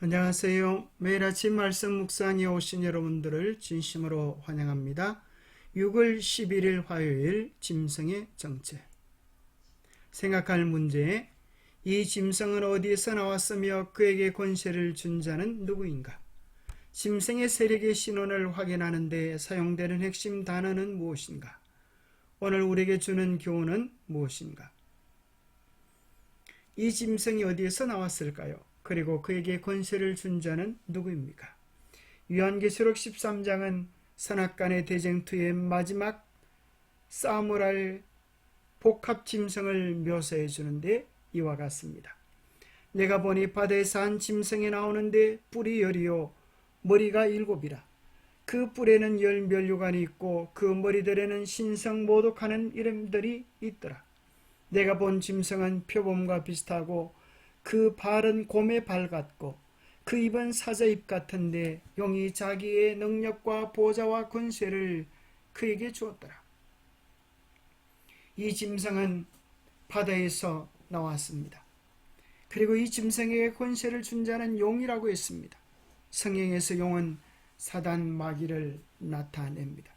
안녕하세요. 매일 아침 말씀 묵상에 오신 여러분들을 진심으로 환영합니다. 6월 11일 화요일 짐승의 정체. 생각할 문제: 이 짐승은 어디에서 나왔으며 그에게 권세를 준 자는 누구인가? 짐승의 세력의 신원을 확인하는 데 사용되는 핵심 단어는 무엇인가? 오늘 우리에게 주는 교훈은 무엇인가? 이 짐승이 어디에서 나왔을까요? 그리고 그에게 권세를 준 자는 누구입니까? 요한계시록 13장은 선악간의 대쟁투의 마지막 싸움을 할 복합 짐승을 묘사해 주는데 이와 같습니다. 내가 보니 바다에서 한 짐승이 나오는데 뿔이 10이요 머리가 7이라. 그 뿔에는 10면류관이 있고 그 머리들에는 신성모독하는 이름들이 있더라. 내가 본 짐승은 표범과 비슷하고 그 발은 곰의 발 같고 그 입은 사자 입 같은데 용이 자기의 능력과 보좌와 권세를 그에게 주었더라. 이 짐승은 바다에서 나왔습니다. 그리고 이 짐승에게 권세를 준 자는 용이라고 했습니다. 성경에서 용은 사단 마귀를 나타냅니다.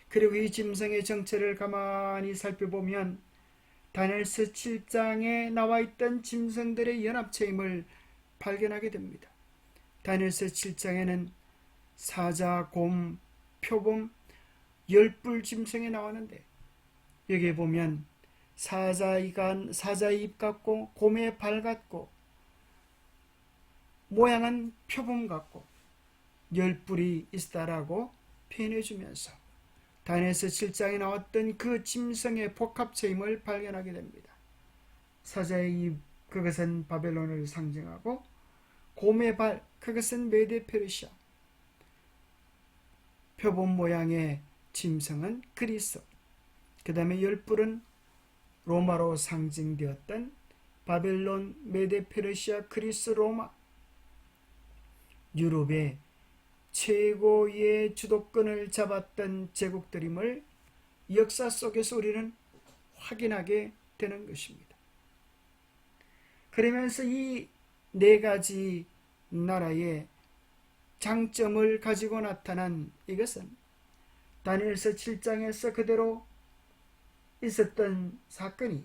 그리고 이 짐승의 정체를 가만히 살펴보면 다니엘서 7장에 나와 있던 짐승들의 연합체임을 발견하게 됩니다. 다니엘서 7장에는 사자, 곰, 표범, 10뿔 짐승이 나오는데 여기에 보면 사자의 입 같고 곰의 발 같고 모양은 표범 같고 10뿔이 있다라고 표현해 주면서 다니엘서 7장에 나왔던 그 짐승의 복합체임을 발견하게 됩니다. 사자의 입, 그것은 바벨론을 상징하고 곰의 발, 그것은 메데 페르시아, 표범 모양의 짐승은 그리스, 그 다음에 10뿔은 로마로 상징되었던 바벨론, 메데 페르시아, 그리스, 로마, 유럽의 최고의 주도권을 잡았던 제국들임을 역사 속에서 우리는 확인하게 되는 것입니다. 그러면서 이 네 가지 나라의 장점을 가지고 나타난 이것은 다니엘서 7장에서 그대로 있었던 사건이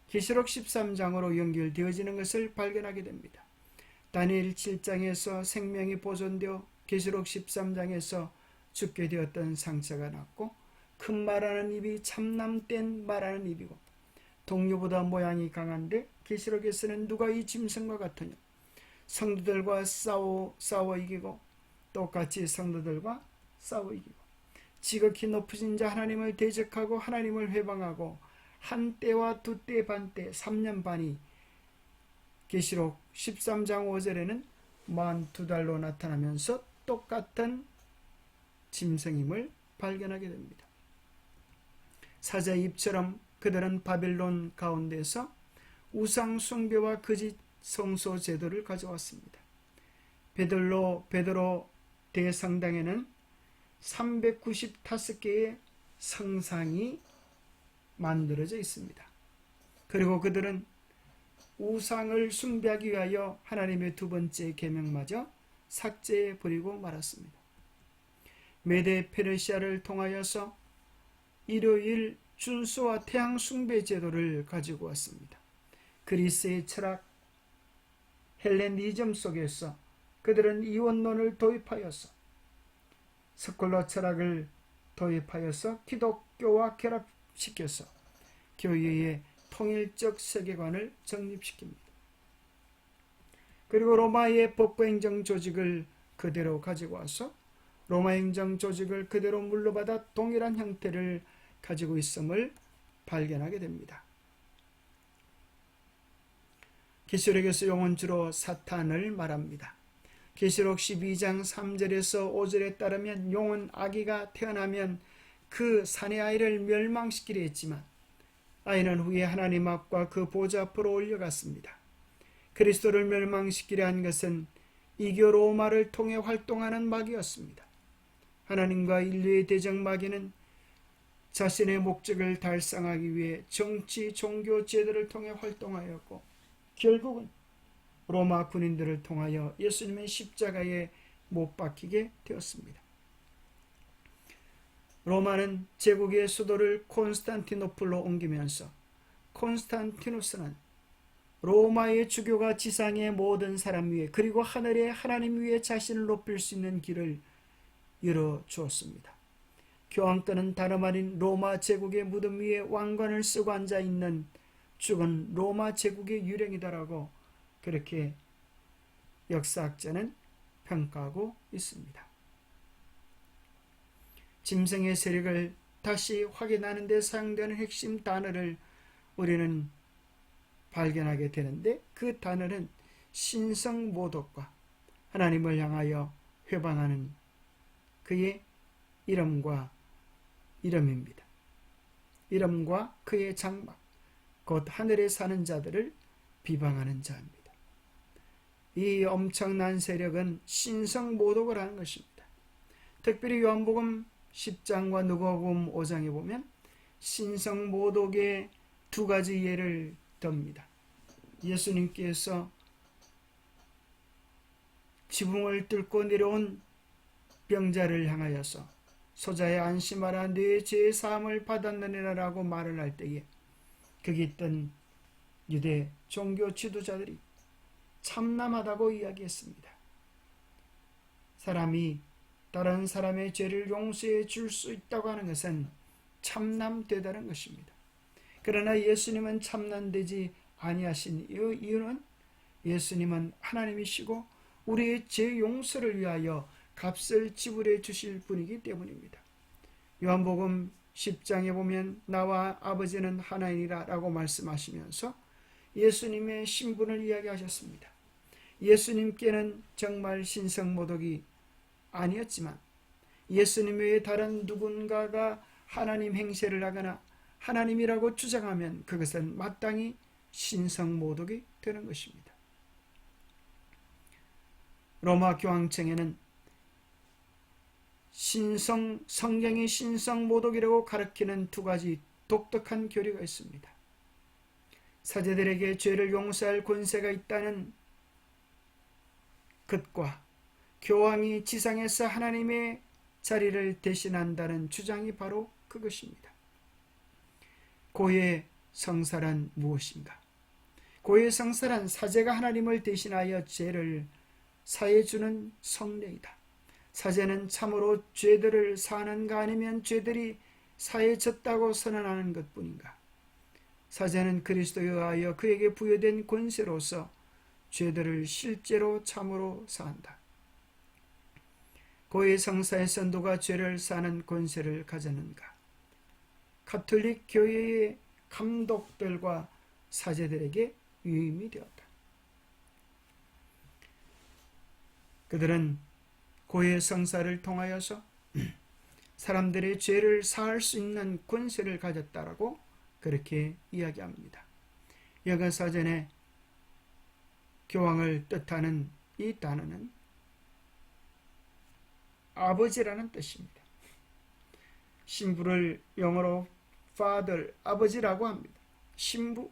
계시록 13장으로 연결되어지는 것을 발견하게 됩니다. 다니엘 7장에서 생명이 보존되어 계시록 13장에서 죽게 되었던 상처가 났고 큰 말하는 입이 참남된 말하는 입이고 동료보다 모양이 강한데 계시록에서는 누가 이 짐승과 같으냐? 성도들과 싸워 이기고 똑같이 성도들과 싸워 이기고 지극히 높으신 자 하나님을 대적하고 하나님을 회방하고 한 때와 두 때 반때 3년 반이 계시록 13장 5절에는 42달로 나타나면서 똑같은 짐승임을 발견하게 됩니다. 사자의 입처럼 그들은 바벨론 가운데서 우상 숭배와 거짓 성소 제도를 가져왔습니다. 베드로 대성당에는 395개의 성상이 만들어져 있습니다. 그리고 그들은 우상을 숭배하기 위하여 하나님의 두 번째 계명마저 삭제해 버리고 말았습니다. 메데 페르시아를 통하여서 일요일 준수와 태양 숭배 제도를 가지고 왔습니다. 그리스의 철학 헬레니즘 속에서 그들은 이원론을 도입하여서 스콜라 철학을 도입하여서 기독교와 결합시켜서 교회의 통일적 세계관을 정립시킵니다. 그리고 로마의 법부행정 조직을 그대로 가지고 와서 로마 행정 조직을 그대로 물러받아 동일한 형태를 가지고 있음을 발견하게 됩니다. 계시록에서 용은 주로 사탄을 말합니다. 계시록 12장 3절에서 5절에 따르면 용은 아기가 태어나면 그 사내 아이를 멸망시키려 했지만 아이는 후에 하나님 앞과 그 보좌 앞으로 올려갔습니다. 그리스도를 멸망시키려 한 것은 이교 로마를 통해 활동하는 마귀였습니다. 하나님과 인류의 대적 마귀는 자신의 목적을 달성하기 위해 정치, 종교 제도를 통해 활동하였고 결국은 로마 군인들을 통하여 예수님의 십자가에 못 박히게 되었습니다. 로마는 제국의 수도를 콘스탄티노플로 옮기면서 콘스탄티누스는 로마의 주교가 지상의 모든 사람 위에 그리고 하늘의 하나님 위에 자신을 높일 수 있는 길을 열어주었습니다. 교황 때는 다름 아닌 로마 제국의 무덤 위에 왕관을 쓰고 앉아있는 죽은 로마 제국의 유령이다라고 그렇게 역사학자는 평가하고 있습니다. 짐승의 세력을 다시 확인하는 데 사용되는 핵심 단어를 우리는 발견하게 되는데, 그 단어는 신성모독과 하나님을 향하여 회방하는 그의 이름과 이름입니다. 이름과 그의 장막, 곧 하늘에 사는 자들을 비방하는 자입니다. 이 엄청난 세력은 신성모독을 하는 것입니다. 특별히 요한복음 10장과 누가복음 5장에 보면 신성모독의 두 가지 예를 듭니다. 예수님께서 지붕을 뚫고 내려온 병자를 향하여서 소자야 안심하라 네 죄의 사함을 받았느니라 라고 말을 할 때에 거기 있던 유대 종교 지도자들이 참남하다고 이야기했습니다. 사람이 다른 사람의 죄를 용서해 줄 수 있다고 하는 것은 참남되다는 것입니다. 그러나 예수님은 참남되지 아니하신 이유는 예수님은 하나님이시고 우리의 죄 용서를 위하여 값을 지불해 주실 분이기 때문입니다. 요한복음 10장에 보면 나와 아버지는 하나이니라 라고 말씀하시면서 예수님의 신분을 이야기하셨습니다. 예수님께는 정말 신성모독이 아니었지만 예수님 외에 다른 누군가가 하나님 행세를 하거나 하나님이라고 주장하면 그것은 마땅히 신성모독이 되는 것입니다. 로마 교황청에는 성경이 신성모독이라고 가르치는 두 가지 독특한 교리가 있습니다. 사제들에게 죄를 용서할 권세가 있다는 것과 교황이 지상에서 하나님의 자리를 대신한다는 주장이 바로 그것입니다. 고해 성사란 무엇인가? 고해 성사란 사제가 하나님을 대신하여 죄를 사해주는 성례이다. 사제는 참으로 죄들을 사하는가 아니면 죄들이 사해졌다고 선언하는 것뿐인가? 사제는 그리스도에 의하여 그에게 부여된 권세로서 죄들을 실제로 참으로 사한다. 고해 성사에서 누가 죄를 사하는 권세를 가졌는가? 가톨릭 교회의 감독들과 사제들에게 유임이 되었다. 그들은 고해 성사를 통하여서 사람들의 죄를 사할 수 있는 권세를 가졌다라고 그렇게 이야기합니다. 여가사전에 교황을 뜻하는 이 단어는 아버지라는 뜻입니다. 신부를 영어로 father, 아버지라고 합니다. 신부,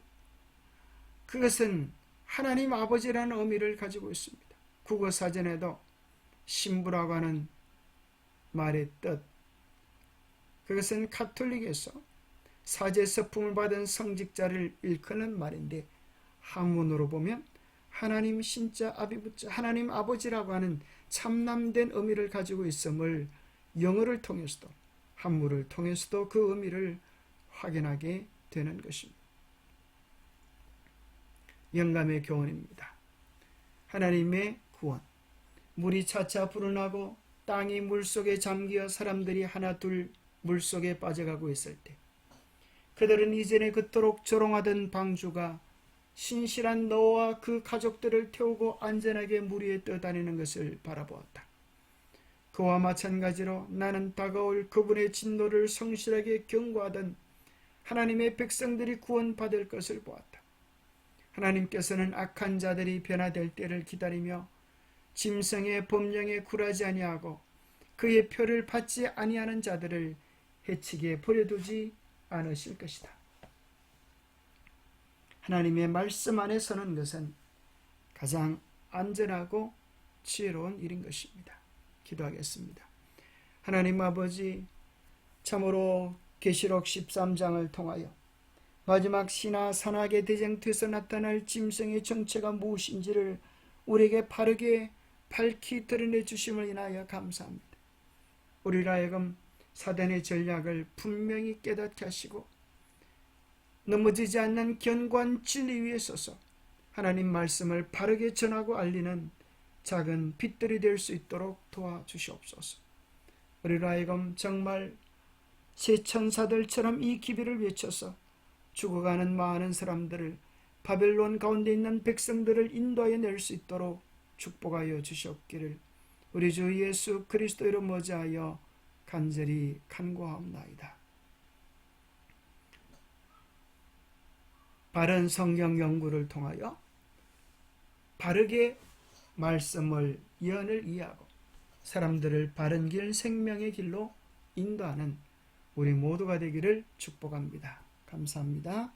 그것은 하나님 아버지라는 의미를 가지고 있습니다. 국어사전에도 신부라고 하는 말의 뜻, 그것은 가톨릭에서 사제 서품을 받은 성직자를 일컫는 말인데, 한문으로 보면 하나님 신자 아비부자 하나님 아버지라고 하는 참남된 의미를 가지고 있음을 영어를 통해서도 한문을 통해서도 그 의미를 확인하게 되는 것입니다. 영감의 교훈입니다. 하나님의 구원, 물이 차차 불어나고 땅이 물속에 잠겨 사람들이 하나둘 물속에 빠져가고 있을 때 그들은 이전에 그토록 조롱하던 방주가 신실한 노아와 그 가족들을 태우고 안전하게 물 위에 떠다니는 것을 바라보았다. 그와 마찬가지로 나는 다가올 그분의 진노를 성실하게 경고하던 하나님의 백성들이 구원받을 것을 보았다. 하나님께서는 악한 자들이 변화될 때를 기다리며 짐승의 법령에 굴하지 아니하고 그의 표를 받지 아니하는 자들을 해치게 버려두지 않으실 것이다. 하나님의 말씀 안에 서는 것은 가장 안전하고 지혜로운 일인 것입니다. 기도하겠습니다. 하나님 아버지, 참으로 계시록 13장을 통하여 마지막 신화 산악의 대쟁투에서 나타날 짐승의 정체가 무엇인지를 우리에게 바르게 밝히 드러내 주심을 인하여 감사합니다. 우리로 하여금 사단의 전략을 분명히 깨닫게 하시고 넘어지지 않는 견고한 진리 위에 서서 하나님 말씀을 바르게 전하고 알리는 작은 빛들이 될 수 있도록 도와주시옵소서. 우리로 하여금 정말 새 천사들처럼 이 기비를 외쳐서 죽어가는 많은 사람들을, 바벨론 가운데 있는 백성들을 인도하여 낼 수 있도록 축복하여 주시옵기를 우리 주 예수 그리스도 이름 모자하여 간절히 간구하옵나이다. 바른 성경 연구를 통하여 바르게 말씀을 예언을 이해하고 사람들을 바른 길, 생명의 길로 인도하는 우리 모두가 되기를 축복합니다. 감사합니다.